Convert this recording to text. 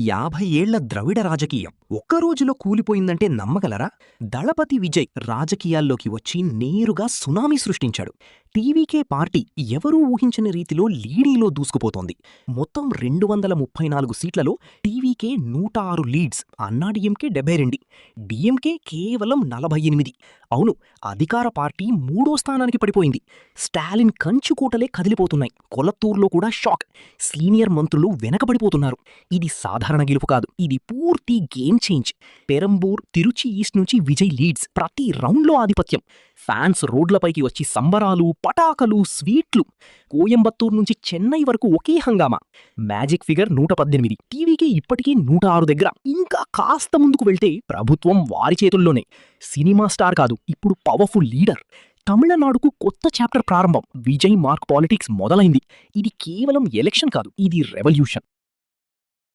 50 ఏళ్ల ద్రవిడ రాజకీయం ఒక్కరోజులో కూలిపోయిందంటే నమ్మగలరా? దళపతి విజయ్ రాజకీయాల్లోకి వచ్చి నేరుగా సునామీ సృష్టించాడు. టీవీకే పార్టీ ఎవరూ ఊహించని రీతిలో లీడీలో దూసుకుపోతోంది. మొత్తం 234 సీట్లలో టీవీకే 106 లీడ్స్, అన్నాడీఎంకే 72, డీఎంకే కేవలం 48. అవును, అధికార పార్టీ 3వ స్థానానికి పడిపోయింది. స్టాలిన్ కంచుకోటలే కదిలిపోతున్నాయి. కొలత్తూరులో కూడా షాక్. సీనియర్ మంత్రులు వెనకబడిపోతున్నారు. ఇది సాధారణ గెలుపు కాదు, ఇది పూర్తి game change. Perambur, Trichy east నుంచి విజయ్ లీడ్స్. ప్రతి రౌండ్లో ఆధిపత్యం. ఫ్యాన్స్ రోడ్లపైకి వచ్చి సంబరాలు, పటాకలు, స్వీట్లు. కోయంబత్తూర్ నుంచి చెన్నై వరకు ఒకే హంగామా. Magic figure 118. టీవీకి ఇప్పటికీ 106 దగ్గర. ఇంకా కాస్త ముందుకు వెళ్తే ప్రభుత్వం వారి చేతుల్లోనే. సినిమా స్టార్ కాదు, ఇప్పుడు పవర్ఫుల్ లీడర్. తమిళనాడుకు కొత్త చాప్టర్ ప్రారంభం. విజయ్ మార్క్ పాలిటిక్స్ మొదలైంది. ఇది కేవలం ఎలక్షన్ కాదు, ఇది రెవల్యూషన్.